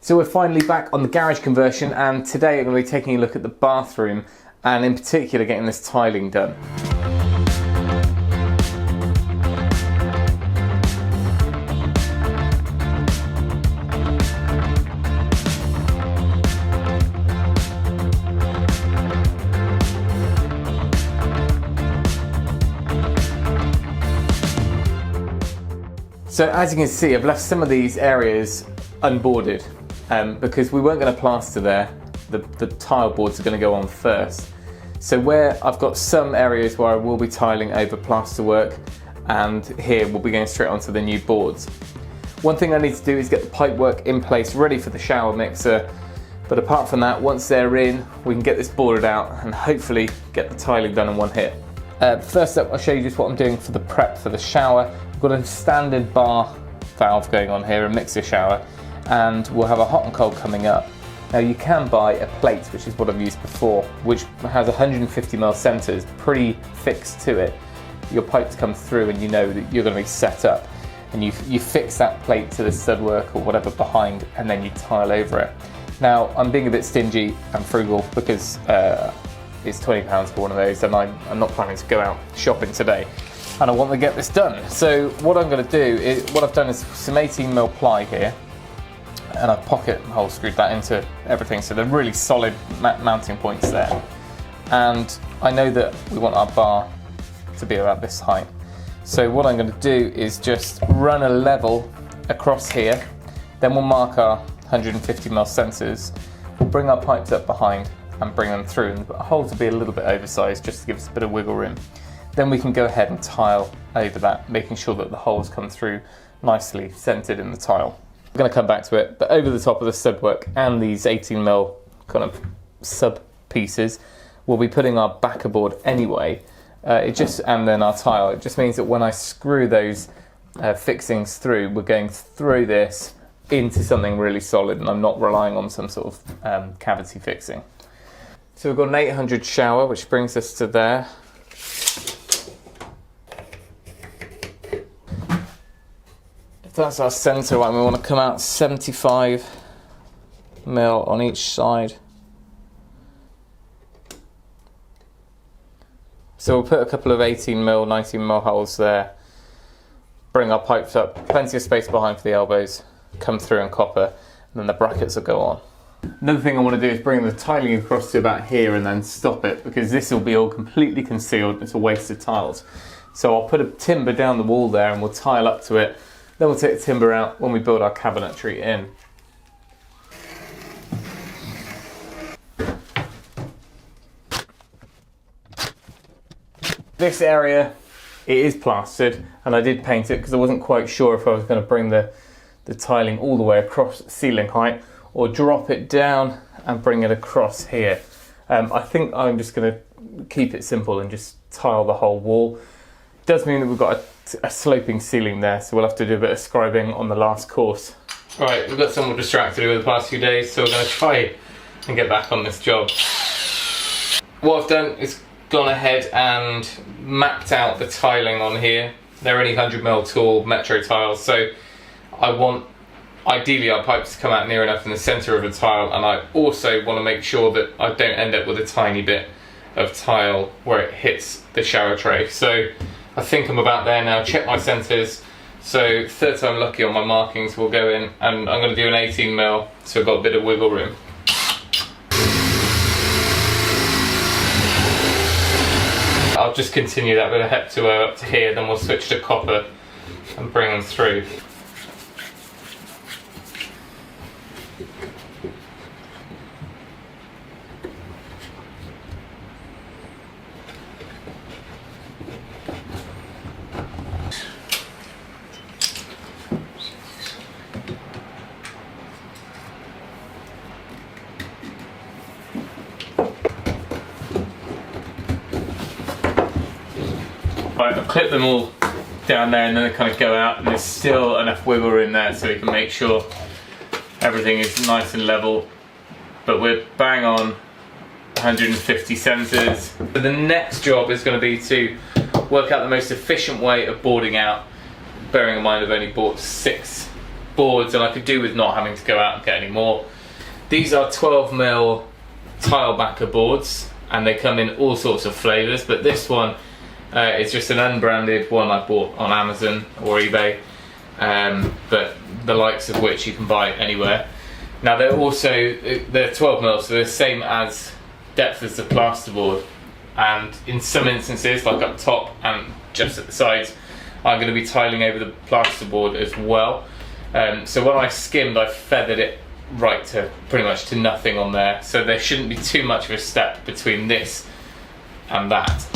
So we're finally back on the garage conversion, and today I'm going to be taking a look at the bathroom and in particular getting this tiling done. So as you can see, I've left some of these areas unboarded because we weren't going to plaster there. The tile boards are going to go on first. So where I've got some areas where I will be tiling over plaster work, and here we'll be going straight onto the new boards. One thing I need to do is get the pipe work in place ready for the shower mixer, but apart from that, once they're in, we can get this boarded out and hopefully get the tiling done in one hit. First up, I'll show you just what I'm doing for the prep for the shower. I've got a standard bar valve going on here, a mixer shower, and we'll have a hot and cold coming up. Now you can buy a plate, which is what I've used before, which has 150mm centres pretty fixed to it. Your pipes come through and you know that you're going to be set up, and you fix that plate to the stud work or whatever behind, and then you tile over it. Now I'm being a bit stingy and frugal because it's £20 for one of those, and I'm not planning to go out shopping today, and I want to get this done. So what I'm going to do is, what I've done is some 18mm ply here, and I've pocket hole screwed that into everything, so they're really solid mounting points there. And I know that we want our bar to be about this height. So what I'm going to do is just run a level across here, then we'll mark our 150mm centres, we'll bring our pipes up behind and bring them through, and the holes will be a little bit oversized just to give us a bit of wiggle room. Then we can go ahead and tile over that, making sure that the holes come through nicely centered in the tile. I'm going to come back to it, but over the top of the stud work and these 18mm kind of sub pieces, we'll be putting our backer board anyway. And then our tile. It just means that when I screw those fixings through, we're going through this into something really solid, and I'm not relying on some sort of cavity fixing. So we've got an 800 shower, which brings us to there. If that's our centre line, we want to come out 75mm on each side. So we'll put a couple of 18mm, 19mm holes there, bring our pipes up, plenty of space behind for the elbows, come through and copper, and then the brackets will go on. Another thing I want to do is bring the tiling across to about here and then stop it, because this will be all completely concealed. It's a waste of tiles. So I'll put a timber down the wall there and we'll tile up to it. Then we'll take the timber out when we build our cabinetry in. This area, it is plastered, and I did paint it because I wasn't quite sure if I was going to bring the tiling all the way across ceiling height or drop it down and bring it across here. I think I'm just going to keep it simple and just tile the whole wall. It does mean that we've got a sloping ceiling there, so we'll have to do a bit of scribing on the last course. Right, we've got somewhat distracted over the past few days, so we're going to try and get back on this job. What I've done is gone ahead and mapped out the tiling on here. They're only 100mm tall metro tiles, so I want ideally our pipes to come out near enough in the centre of a tile, and I also want to make sure that I don't end up with a tiny bit of tile where it hits the shower tray. So I think I'm about there now. Check my centres. So third time lucky on my markings, we'll go in and I'm going to do an 18mm, so I've got a bit of wiggle room. I'll just continue that bit of hep2o up to here, then we'll switch to copper and bring them through. Right, I've clipped them all down there and then they kind of go out, and there's still enough wiggle room there so we can make sure everything is nice and level. But we're bang on 150 centres. So the next job is going to be to work out the most efficient way of boarding out, bearing in mind I've only bought 6 boards, and I could do with not having to go out and get any more. These are 12mm tile backer boards, and they come in all sorts of flavours, but this one is just an unbranded one I bought on Amazon or eBay, but the likes of which you can buy anywhere. Now they're 12mm, so they're the same as depth as the plasterboard, and in some instances, like up top and just at the sides, I'm going to be tiling over the plasterboard as well. So when I skimmed, I feathered it right to pretty much to nothing on there, so there shouldn't be too much of a step between this and that.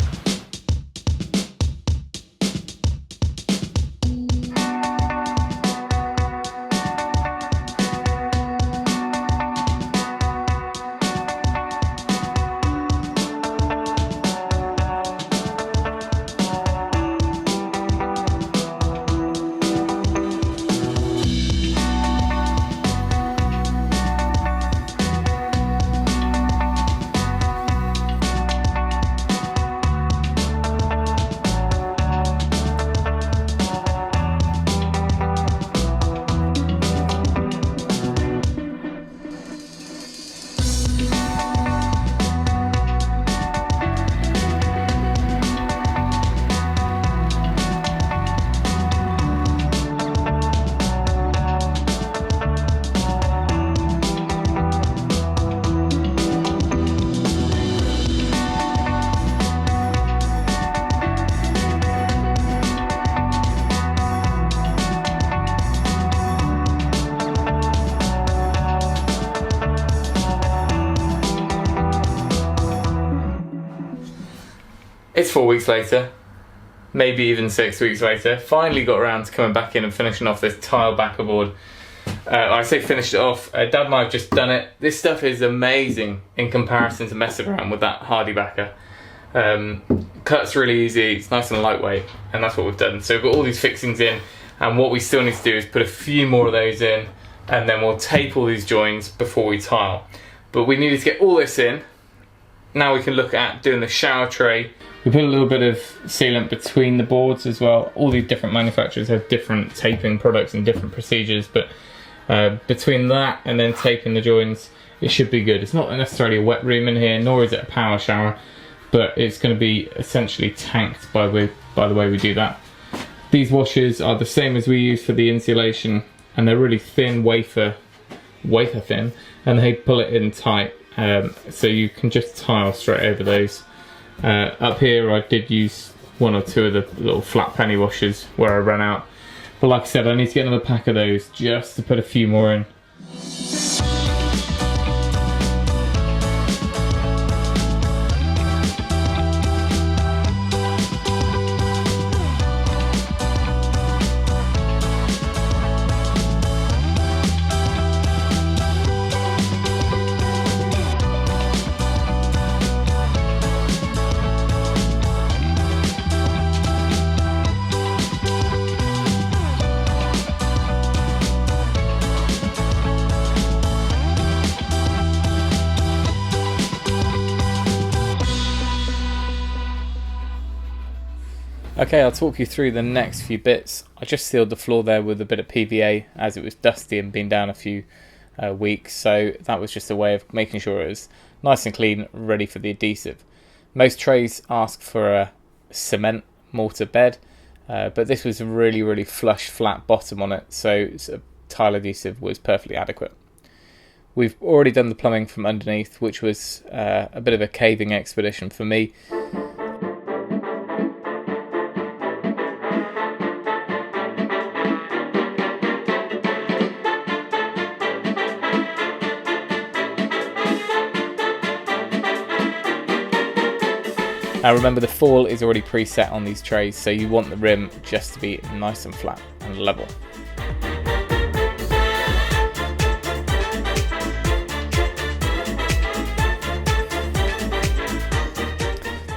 It's 4 weeks later, maybe even 6 weeks later. Finally got around to coming back in and finishing off this tile backer board. I say finished it off. Dad and I have just done it. This stuff is amazing in comparison to messing around with that hardy backer. Cuts really easy, it's nice and lightweight, and that's what we've done. So we've got all these fixings in, and what we still need to do is put a few more of those in, and then we'll tape all these joins before we tile. But we needed to get all this in. Now we can look at doing the shower tray. We put a little bit of sealant between the boards as well. All these different manufacturers have different taping products and different procedures, but between that and then taping the joins, it should be good. It's not necessarily a wet room in here, nor is it a power shower, but it's going to be essentially tanked by the way we do that. These washers are the same as we use for the insulation, and they're really thin, wafer thin, and they pull it in tight, so you can just tile straight over those. Up here I did use one or two of the little flat penny washers where I ran out, but like I said, I need to get another pack of those just to put a few more in. Okay, I'll talk you through the next few bits. I just sealed the floor there with a bit of PVA as it was dusty and been down a few weeks, so that was just a way of making sure it was nice and clean, ready for the adhesive. Most trays ask for a cement mortar bed, but this was a really flush flat bottom on it, so tile adhesive was perfectly adequate. We've already done the plumbing from underneath, which was a bit of a caving expedition for me. Now remember, the fall is already preset on these trays, so you want the rim just to be nice and flat and level.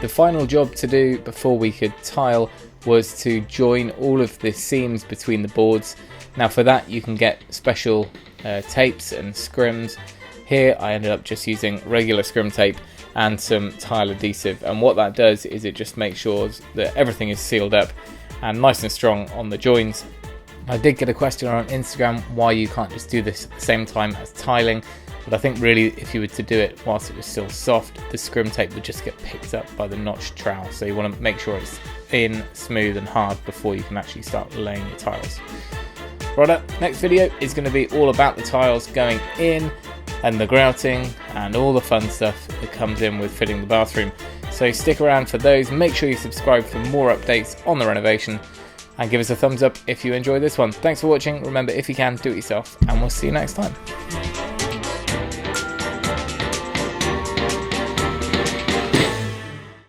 The final job to do before we could tile was to join all of the seams between the boards. Now for that you can get special tapes and scrims. Here I ended up just using regular scrim tape and some tile adhesive, and what that does is it just makes sure that everything is sealed up and nice and strong on the joins. I did get a question on Instagram why you can't just do this at the same time as tiling, but I think really if you were to do it whilst it was still soft, the scrim tape would just get picked up by the notched trowel. So you want to make sure it's in, smooth and hard before you can actually start laying your tiles. Right, next video is going to be all about the tiles going in and the grouting and all the fun stuff that comes in with fitting the bathroom. So stick around for those. Make sure you subscribe for more updates on the renovation and give us a thumbs up if you enjoy this one. Thanks for watching. Remember, if you can, do it yourself, and we'll see you next time.